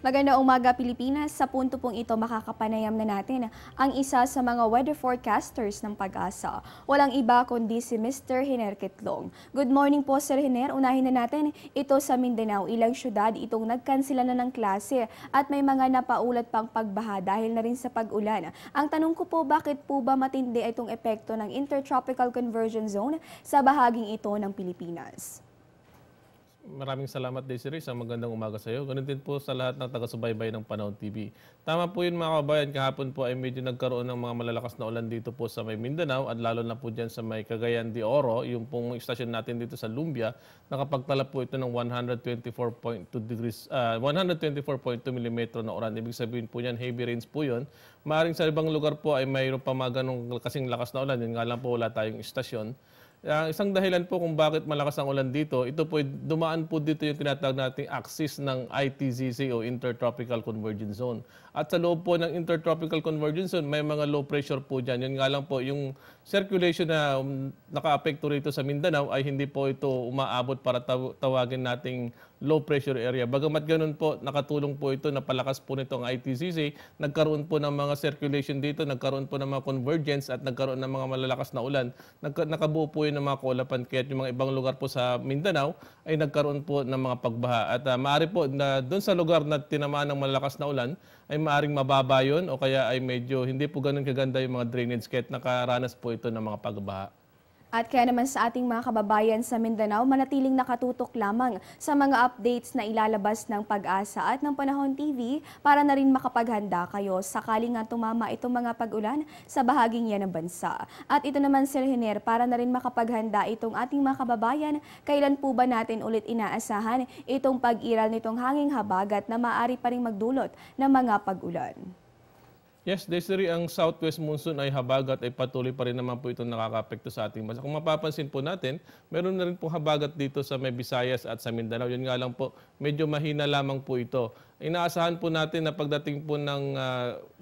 Magandang umaga Pilipinas, sa punto pong ito makakapanayam na natin ang isa sa mga weather forecasters ng Pag-asa. Walang iba kundi si Mr. Hiner Kitlong. Good morning po Sir Hiner, unahin na natin ito sa Mindanao. Ilang syudad itong nagkansila na ng klase at may mga napaulat pang pagbaha dahil na rin sa pag-ulan. Ang tanong ko po, bakit po ba matindi itong epekto ng Intertropical Convergence Zone sa bahaging ito ng Pilipinas? Maraming salamat, Desiree, sa magandang umaga sa iyo. Ganun din po sa lahat ng taga-subaybay ng Panahon TV. Tama po yun mga kabayan, kahapon po ay medyo nagkaroon ng mga malalakas na ulan dito po sa may Mindanao at lalo na po dyan sa may Cagayan de Oro, yung pong istasyon natin dito sa Lumbia, nakapagtala po ito ng 124.2 mm na ulan. Ibig sabihin po yan, heavy rains po yun. Maaring sa ibang lugar po ay mayroon pa mga ganong kasing lakas na ulan, yun nga lang po wala tayong istasyon. Isang dahilan po kung bakit malakas ang ulan dito, ito po dumaan po dito yung tinatawag nating axis ng ITCZ o Intertropical Convergence Zone. At sa loob po ng Intertropical Convergence Zone, may mga low pressure po dyan. Yun nga lang po, yung circulation na naka-apekto rito sa Mindanao ay hindi po ito umaabot para tawagin nating low pressure area. Bagamat ganun po, nakatulong po ito, napalakas po nito ang ITCZ, nagkaroon po ng mga circulation dito, nagkaroon po ng mga convergence at nagkaroon ng mga malalakas na ulan. Nakabuo po yun ng mga kaulapan, kaya yung mga ibang lugar po sa Mindanao ay nagkaroon po ng mga pagbaha. At maaari po na doon sa lugar na tinamaan ng malalakas na ulan, ay maaring mababa yun o kaya ay medyo hindi po ganun kaganda yung mga drainage kahit nakaranas po ito ng mga pagbaha. At kaya naman sa ating mga kababayan sa Mindanao, manatiling nakatutok lamang sa mga updates na ilalabas ng Pag-asa at ng Panahon TV para na rin makapaghanda kayo sakaling nga tumama itong mga pag-ulan sa bahaging yan ng bansa. At ito naman Sir Hiner, para na rin makapaghanda itong ating mga kababayan, kailan po ba natin ulit inaasahan itong pag-iral nitong hanging habagat na maaari pa rin magdulot ng mga pag-ulan? Yes, Desiree, ang southwest monsoon ay habagat ay patuloy pa rin naman po itong nakaka-apekto sa ating bansa. Kung mapapansin po natin, meron na rin po habagat dito sa may Visayas at sa Mindanao. Yun nga lang po, medyo mahina lamang po ito. Inaasahan po natin na pagdating po ng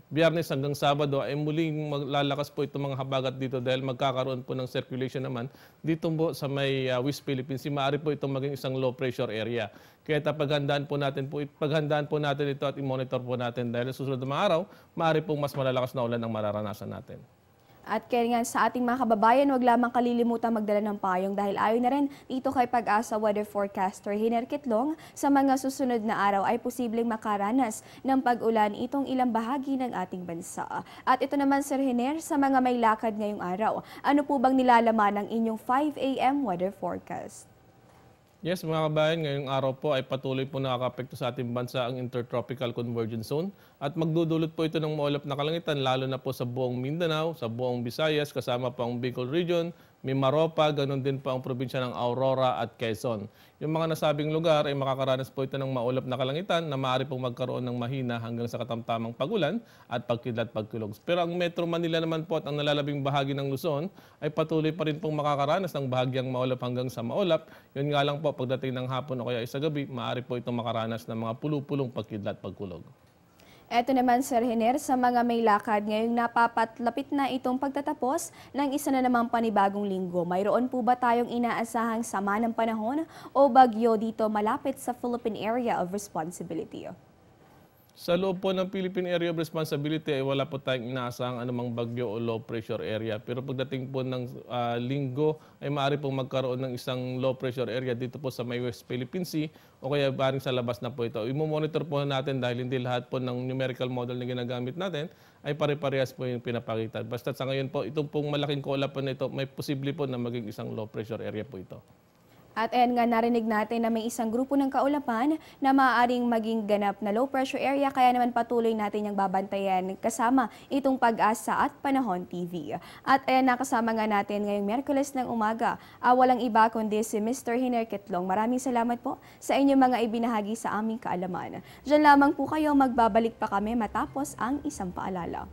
Biyernes hanggang Sabado ay muling maglalakas po itong mga habagat dito dahil magkakaroon po ng circulation naman dito po sa may West Philippines. Maaari po itong maging isang low pressure area. Kaya paghandaan po natin ito at i-monitor po natin dahil sa susunod na mga araw, maaari pong mas malalakas na ulan ang mararanasan natin. At kaya nga sa ating mga kababayan, huwag lamang kalilimutan magdala ng payong dahil ayon na rin dito kay Pag-asa weather forecaster Hiner Kitlong, sa mga susunod na araw ay posibleng makaranas ng pag-ulan itong ilang bahagi ng ating bansa. At ito naman Sir Hiner, sa mga may lakad ngayong araw, ano po bang nilalaman ng inyong 5 AM weather forecast? Yes, mga kabayan, ngayong araw po ay patuloy po nakaka-apekto sa ating bansa ang Intertropical Convergence Zone at magdudulot po ito ng maulap na kalangitan lalo na po sa buong Mindanao, sa buong Visayas, kasama pa ang Bicol Region, Mimaropa, ganun din po ang probinsya ng Aurora at Quezon. Yung mga nasabing lugar ay makakaranas po ito ng maulap na kalangitan na maaari pong magkaroon ng mahina hanggang sa katamtamang pagulan at pagkidlat-pagkulog. Pero ang Metro Manila naman po at ang nalalabing bahagi ng Luzon ay patuloy pa rin pong makakaranas ng bahagyang maulap hanggang sa maulap. Yun nga lang po, pagdating ng hapon o kaya sa gabi, maaari po itong makaranas ng mga pulupulong pagkidlat-pagkulog. Eto naman Sir Hiner, sa mga may lakad ngayong napapatlapit na itong pagtatapos ng isa na namang panibagong linggo. Mayroon po ba tayong inaasahang sama ng panahon o bagyo dito malapit sa Philippine Area of Responsibility? Sa loob po ng Philippine Area of Responsibility ay wala po tayong inaasahang anumang bagyo o low pressure area. Pero pagdating po ng linggo ay maaari pong magkaroon ng isang low pressure area dito po sa may West Philippine Sea o kaya baring sa labas na po ito. I-monitor po natin dahil hindi lahat po ng numerical model na ginagamit natin ay pare-parehas po yung pinapakita. Basta sa ngayon po, itong pong malaking kaulapan nito, may posible po na maging isang low pressure area po ito. At ayan nga, narinig natin na may isang grupo ng kaulapan na maaaring maging ganap na low pressure area, kaya naman patuloy natin yung babantayan kasama itong Pag-asa at Panahon TV. At ayan, nakasama nga natin ngayong Miyerkules ng umaga, walang iba kundi si Mr. Hiner Kitlong. Maraming salamat po sa inyong mga ibinahagi sa aming kaalaman. Diyan lamang po kayo, magbabalik pa kami matapos ang isang paalala.